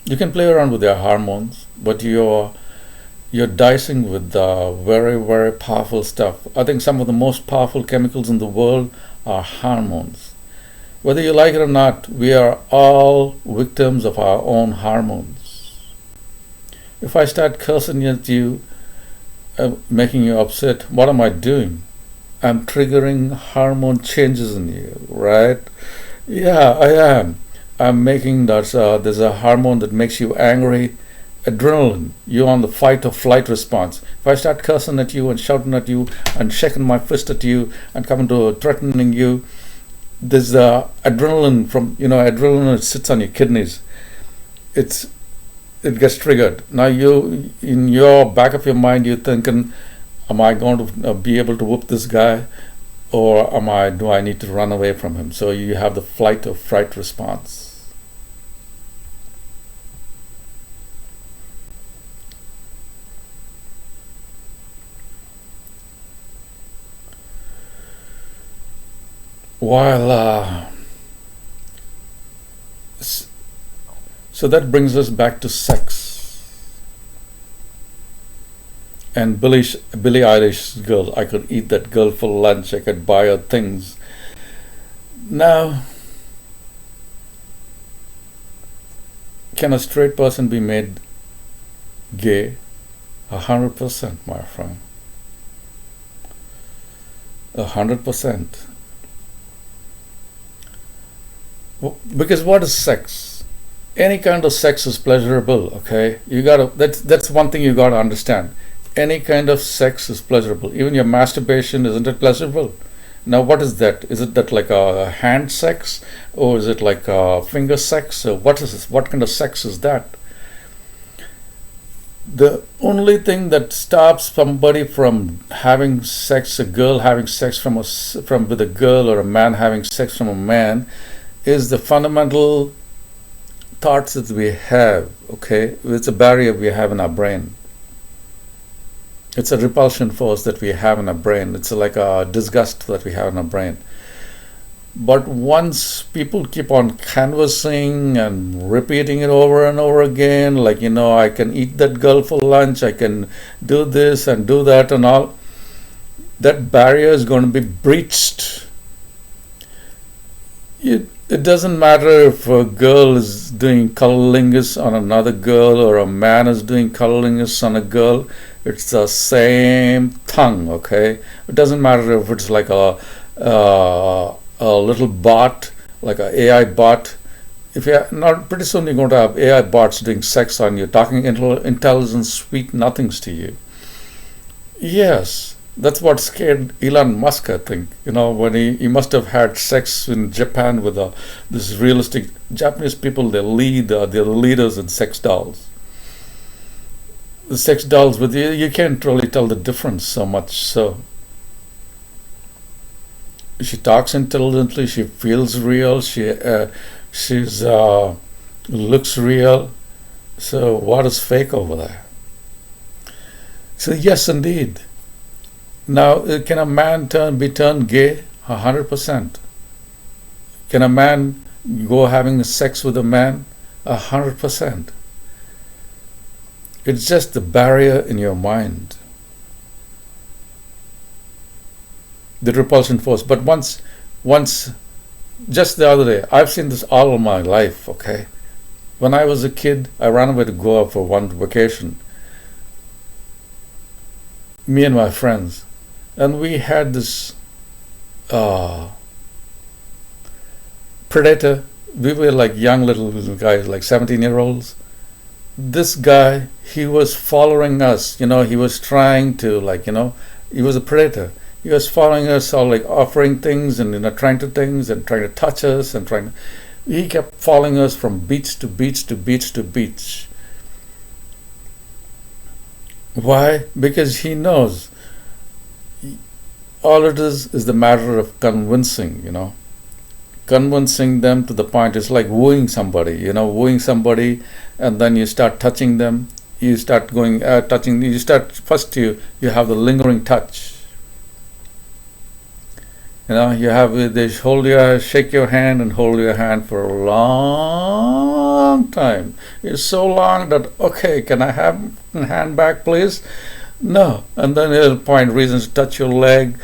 You can play around with your hormones, but you're dicing with very, very powerful stuff. I think some of the most powerful chemicals in the world are hormones. Whether you like it or not, we are all victims of our own hormones. If I start cursing at you, making you upset, what am I doing? I'm triggering hormone changes in you, right? Yeah, I am. I'm making there's a hormone that makes you angry, adrenaline. You're on the fight or flight response. If I start cursing at you and shouting at you and shaking my fist at you and coming to threatening you, there's adrenaline from adrenaline that sits on your kidneys. It gets triggered. Now you in your back of your mind you're thinking, am I going to be able to whoop this guy, or do I need to run away from him? So you have the flight or fright response. While so that brings us back to sex and Billie Eilish's girl. I could eat that girl for lunch. I could buy her things. Now, can a straight person be made gay? 100%, my friend. 100%. Because what is sex? Any kind of sex is pleasurable. Okay, that's one thing you gotta understand. Any kind of sex is pleasurable. Even your masturbation, isn't it pleasurable? Now, what is that? Is it that like a hand sex, or is it like a finger sex? Or what is this? What kind of sex is that? The only thing that stops somebody from having sex, a girl having sex from with a girl, or a man having sex from a man, is the fundamental thoughts that we have. Okay, it's a barrier we have in our brain. It's a repulsion force that we have in our brain. It's like a disgust that we have in our brain. But once people keep on canvassing and repeating it over and over again, like, I can eat that girl for lunch, I can do this and do that and all, that barrier is going to be breached. It doesn't matter if a girl is doing cunnilingus on another girl or a man is doing cunnilingus on a girl. It's the same tongue, okay? It doesn't matter if it's like a little bot, like an AI bot. If you're not, pretty soon you're going to have AI bots doing sex on you, talking intelligent, sweet nothings to you. Yes, that's what scared Elon Musk, I think. When he must have had sex in Japan with this realistic Japanese people. They're the leaders in sex dolls. The sex dolls with you can't really tell the difference so much. So she talks intelligently. She feels real. She's looks real. So what is fake over there? So yes, indeed. Now, can a man be turned gay? 100%. Can a man go having sex with a man? 100%. It's just the barrier in your mind, the repulsion force. But once, just the other day, I've seen this all of my life. Okay, when I was a kid, I ran away to Goa for one vacation. Me and my friends. And we had this predator. We were like young little guys, like 17-year-olds. This guy, he was following us. He was trying to, he was a predator. He was following us, all like offering things and trying to touch us and trying. He kept following us from beach to beach to beach to beach. Why? Because he knows. All it is the matter of convincing, convincing them to the point. It's like wooing somebody, and then you start touching them. You start going touching. You start first. You have the lingering touch. They shake your hand and hold your hand for a long long time. It's so long that, okay, can I have a hand back, please? No. And then he'll find reasons to touch your leg.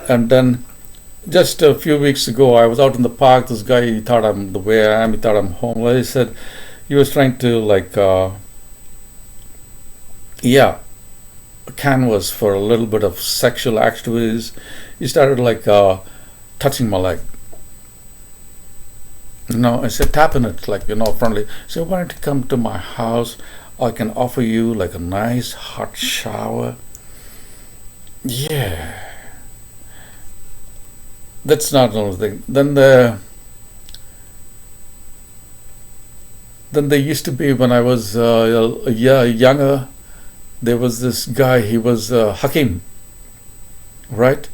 And then just a few weeks ago, I was out in the park. This guy, he thought I'm the way I am. He thought I'm homeless. He said he was trying to canvas for a little bit of sexual activities. He started touching my leg. I said, tap in it, friendly. So why don't you come to my house? I can offer you like a nice hot shower. Yeah. That's not the only thing. Then there used to be, when I was younger, there was this guy, he was Hakim, right?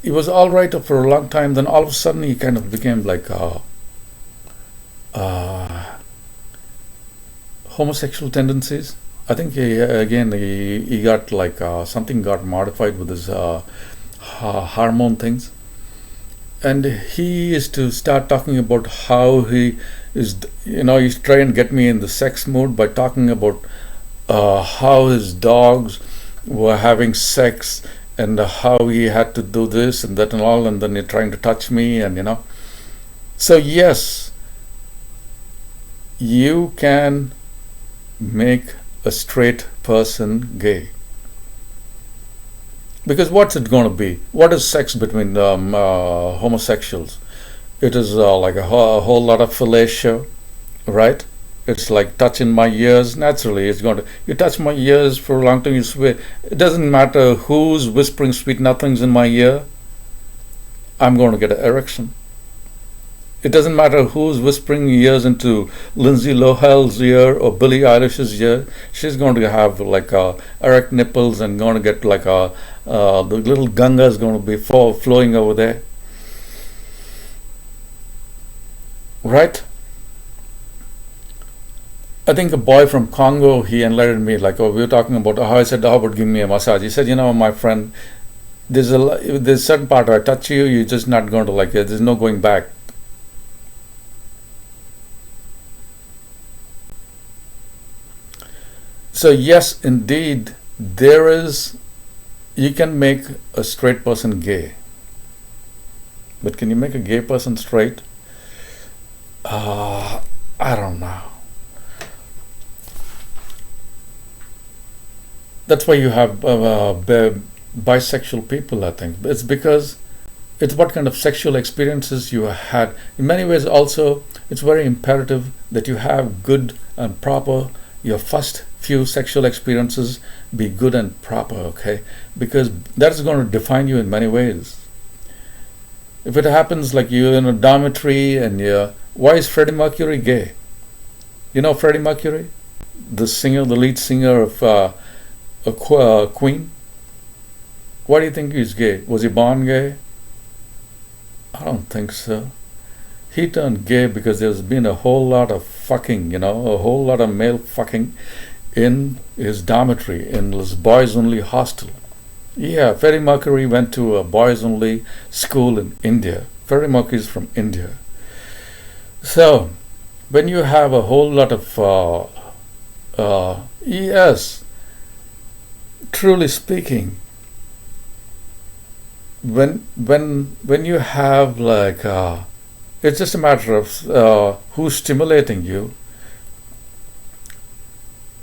He was all right for a long time. Then all of a sudden he kind of became like homosexual tendencies. I think he got something got modified with his hormone things. And he used to start talking about how he is, he's trying to get me in the sex mood by talking about how his dogs were having sex and how he had to do this and that and all, and then he's trying to touch me, and So yes, you can make a straight person gay. Because what's it going to be? What is sex between homosexuals? It is like a whole lot of fellatio, right? It's like touching my ears. Naturally, it's going to. You touch my ears for a long time, you swear. It doesn't matter who's whispering sweet nothings in my ear. I'm going to get an erection. It doesn't matter who's whispering ears into Lindsay Lohan's ear or Billie Eilish's ear. She's going to have erect nipples and going to get the little Ganga is going to be flowing over there. Right? I think a boy from Congo, he enlightened me, we were talking about how I said, how about give me a massage? He said, my friend, there's a certain part where I touch you, you're just not going to like it. There's no going back. So yes, indeed, you can make a straight person gay. But can you make a gay person straight? I don't know. That's why you have bisexual people, I think. It's because it's what kind of sexual experiences you had. In many ways also, it's very imperative that you have good and proper, your first few sexual experiences be good and proper, okay? Because that is going to define you in many ways. If it happens like you're in a dormitory and why is Freddie Mercury gay? You know Freddie Mercury? The lead singer of Queen? Why do you think he's gay? Was he born gay? I don't think so. He turned gay because there's been a whole lot of fucking, a whole lot of male fucking in his dormitory, in his boys-only hostel. Yeah, Freddie Mercury went to a boys-only school in India. Freddie Mercury is from India. So, when you have a whole lot of, yes, truly speaking, when you have it's just a matter of who's stimulating you.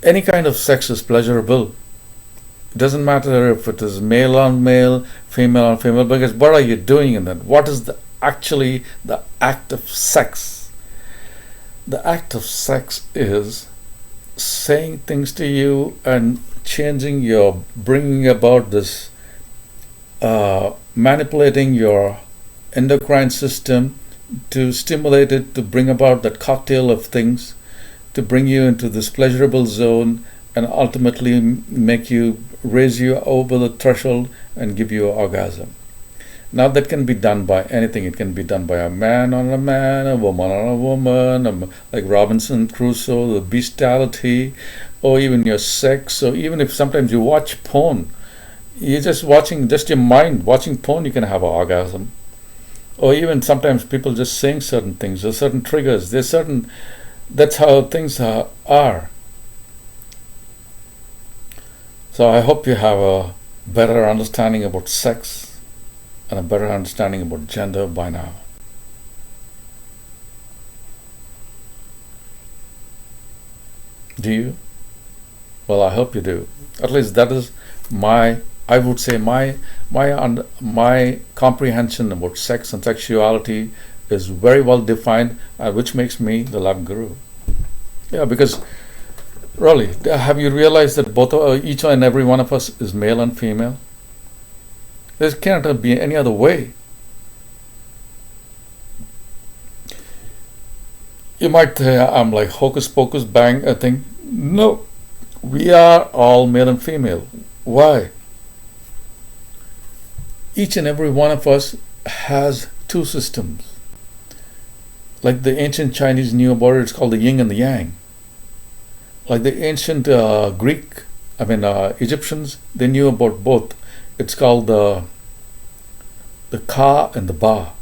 Any kind of sex is pleasurable. It doesn't matter if it is male on male, female on female, because what are you doing in that? What is actually the act of sex? The act of sex is saying things to you and bringing about this, manipulating your endocrine system to stimulate it, to bring about that cocktail of things, to bring you into this pleasurable zone and ultimately raise you over the threshold and give you an orgasm. Now that can be done by anything. It can be done by a man on a man, a woman on a woman, like Robinson Crusoe, the bestiality, or even your sex. Or even if sometimes you watch porn, you're just your mind watching porn, you can have an orgasm. Or even sometimes people just saying certain things, there's certain triggers, there's certain That's how things are. So I hope you have a better understanding about sex and a better understanding about gender by now. Do you? Well, I hope you do. At least that is I would say my comprehension about sex and sexuality is very well defined, which makes me the lab guru. Yeah, because really, have you realized that each and every one of us is male and female? There cannot be any other way. You might say I'm like hocus pocus bang a thing. No, we are all male and female. Why? Each and every one of us has two systems. Like the ancient Chinese knew about it, it's called the Yin and the Yang. Like the ancient Egyptians, they knew about both. It's called the Ka and the Ba.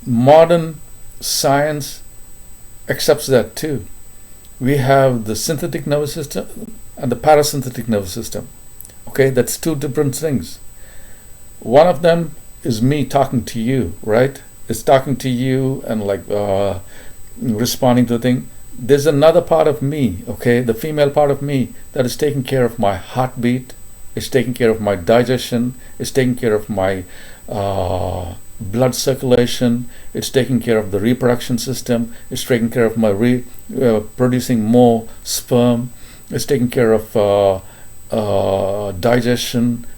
Modern science accepts that too. We have the synthetic nervous system and the parasympathetic nervous system. Okay, that's two different things. One of them is me talking to you, right? It's talking to you and responding to a thing. There's another part of me, okay, the female part of me that is taking care of my heartbeat, it's taking care of my digestion, it's taking care of my blood circulation, it's taking care of the reproduction system, it's taking care of my producing more sperm, it's taking care of digestion,